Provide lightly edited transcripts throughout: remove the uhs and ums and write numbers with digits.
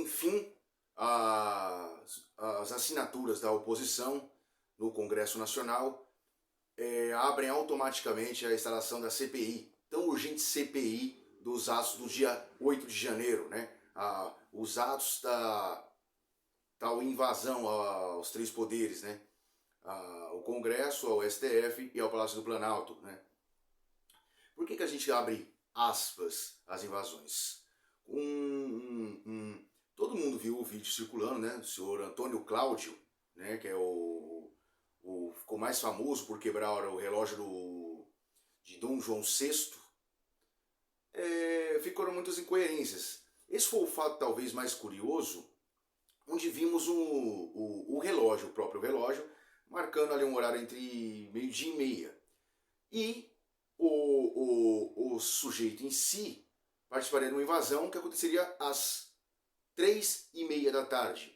enfim, as assinaturas da oposição no Congresso Nacional abrem automaticamente a instalação da CPI, tão urgente CPI dos atos do dia 8 de janeiro, né? Os atos da tal invasão aos três poderes, né? Ao Congresso, ao STF e ao Palácio do Planalto, né? Por que a gente abre aspas as invasões? Todo mundo viu o vídeo circulando, né? Do senhor Antônio Cláudio, né? Que é ficou mais famoso por quebrar o relógio de Dom João VI. Ficaram muitas incoerências. Esse foi o fato talvez mais curioso, onde vimos o relógio, o próprio relógio, marcando ali um horário entre meio-dia e meia. E o sujeito em si participaria de uma invasão que aconteceria às 3h30 da tarde.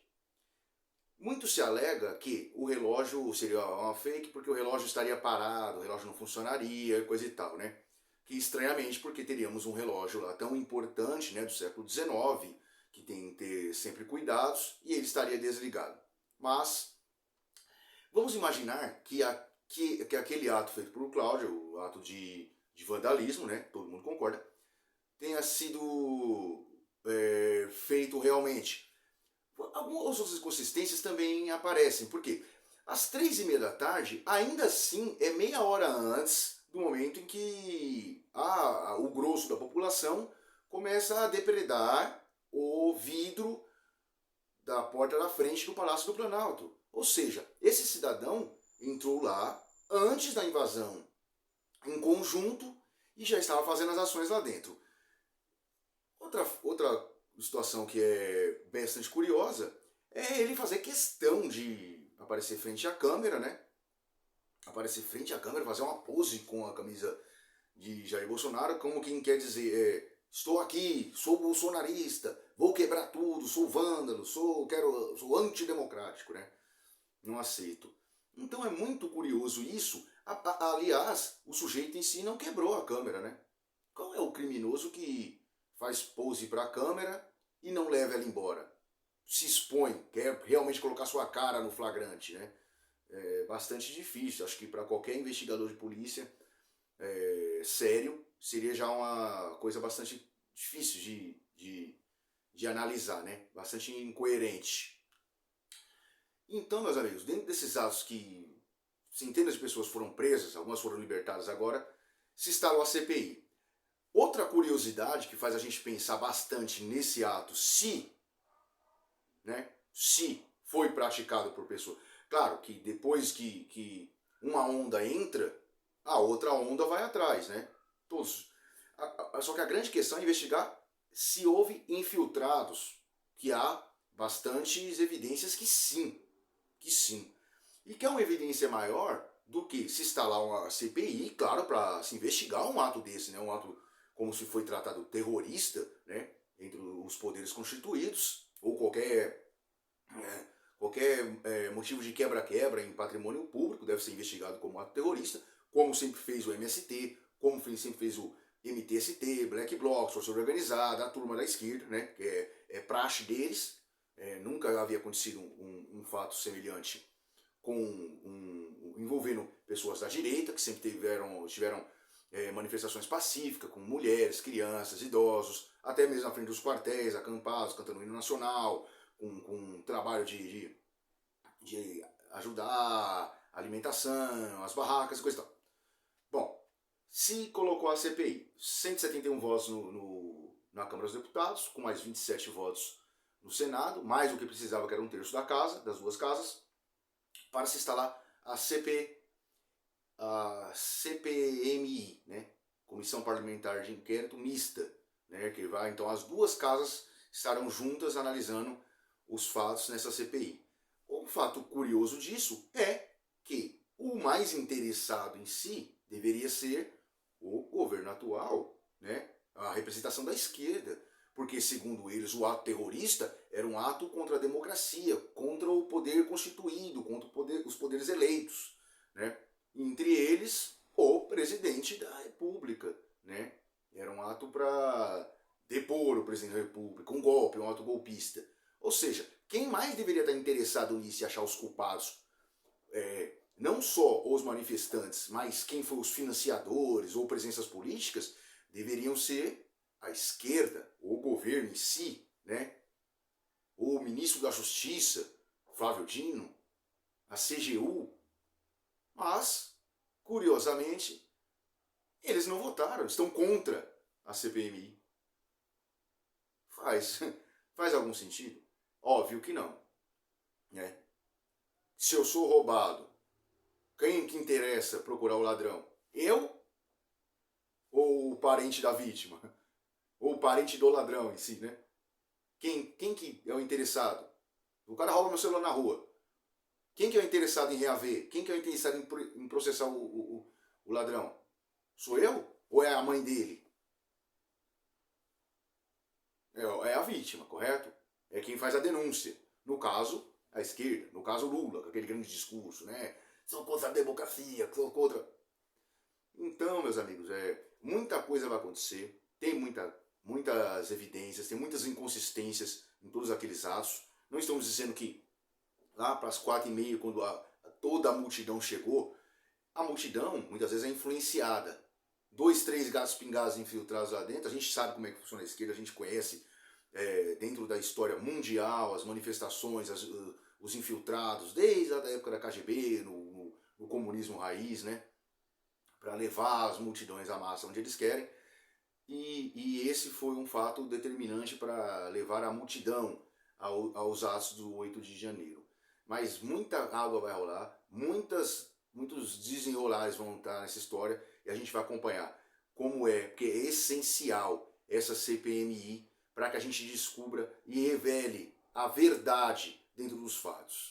Muito se alega que o relógio seria uma fake porque o relógio estaria parado, o relógio não funcionaria, coisa e tal, né? Que estranhamente porque teríamos um relógio lá tão importante, né, do século XIX, que tem que ter sempre cuidados, e ele estaria desligado. Mas vamos imaginar que aquele ato feito por Cláudio, o ato de vandalismo, né, todo mundo concorda, tenha sido feito realmente. Algumas outras inconsistências também aparecem, porque às 3h30 da tarde, ainda assim, é meia hora antes do momento em que o grosso da população começa a depredar o vidro da porta da frente do Palácio do Planalto. Ou seja, esse cidadão entrou lá antes da invasão em conjunto e já estava fazendo as ações lá dentro. Outra situação que é bastante curiosa é ele fazer questão de aparecer frente à câmera, né? Aparecer frente à câmera, fazer uma pose com a camisa de Jair Bolsonaro, como quem quer dizer, estou aqui, sou bolsonarista, vou quebrar tudo, sou vândalo, sou antidemocrático, né? Não aceito. Então é muito curioso isso. Aliás, o sujeito em si não quebrou a câmera, né? Qual é o criminoso que faz pose para a câmera e não leva ela embora? Se expõe, quer realmente colocar sua cara no flagrante, né? É bastante difícil. Acho que para qualquer investigador de polícia sério, seria já uma coisa bastante difícil de analisar, né? Bastante incoerente. Então, meus amigos, dentro desses atos que centenas de pessoas foram presas, algumas foram libertadas agora, se instalou a CPI. Outra curiosidade que faz a gente pensar bastante nesse ato, se foi praticado por pessoa. Claro que depois que uma onda entra, a outra onda vai atrás, né? Todos. Só que a grande questão é investigar se houve infiltrados, que há bastantes evidências que sim. E que é uma evidência maior do que se instalar uma CPI, claro, para se investigar um ato desse, né? Um ato como se foi tratado terrorista, né? Entre os poderes constituídos, ou qualquer motivo de quebra-quebra em patrimônio público deve ser investigado como ato terrorista, como sempre fez o MST, como sempre fez o MTST, Black Bloc, Força Organizada, a turma da esquerda, né? Que é praxe deles. Nunca havia acontecido um fato semelhante envolvendo pessoas da direita, que sempre tiveram manifestações pacíficas com mulheres, crianças, idosos, até mesmo na frente dos quartéis, acampados, cantando o hino nacional, com trabalho de ajudar a alimentação, as barracas e coisa e tal. Bom, se colocou a CPI, 171 votos na Câmara dos Deputados, com mais 27 votos no Senado, mais do que precisava, que era 1/3 da casa, das duas casas, para se instalar a CPMI, né? Comissão Parlamentar de Inquérito Mista, né? Que vai, então as duas casas estarão juntas analisando os fatos nessa CPI. O fato curioso disso é que o mais interessado em si deveria ser o governo atual, né? A representação da esquerda, porque segundo eles o ato terrorista era um ato contra a democracia, contra o poder constituído, contra os poderes eleitos, né? Entre eles o presidente da República, né? Era um ato para depor o presidente da República, um golpe, um ato golpista. Ou seja, quem mais deveria estar interessado nisso e achar os culpados, não só os manifestantes, mas quem foi os financiadores ou presenças políticas, deveriam ser a esquerda, ou o governo em si, né? Ou o ministro da Justiça, Flávio Dino, a CGU. Mas, curiosamente, eles não votaram, estão contra a CPMI. Faz algum sentido? Óbvio que não. Né? Se eu sou roubado, quem que interessa procurar o ladrão? Eu ou o parente da vítima? Ou o parente do ladrão em si, né? Quem que é o interessado? O cara rouba meu celular na rua. Quem que é o interessado em reaver? Quem que é o interessado em processar o ladrão? Sou eu? Ou é a mãe dele? É a vítima, correto? É quem faz a denúncia. No caso, a esquerda. No caso, Lula, com aquele grande discurso, né? São contra a democracia, são contra... Então, meus amigos, muita coisa vai acontecer. Tem muitas evidências, tem muitas inconsistências em todos aqueles atos. Não estamos dizendo que lá para as 4h30, quando toda a multidão chegou, a multidão muitas vezes é influenciada. 2, 3 gatos pingados infiltrados lá dentro, a gente sabe como é que funciona a esquerda, a gente conhece dentro da história mundial as manifestações, os infiltrados, desde a época da KGB, no comunismo raiz, né? Para levar as multidões à massa onde eles querem. E esse foi um fato determinante para levar a multidão aos atos do 8 de janeiro. Mas muita água vai rolar, muitos desenrolares vão estar nessa história e a gente vai acompanhar como porque é essencial essa CPMI para que a gente descubra e revele a verdade dentro dos fatos.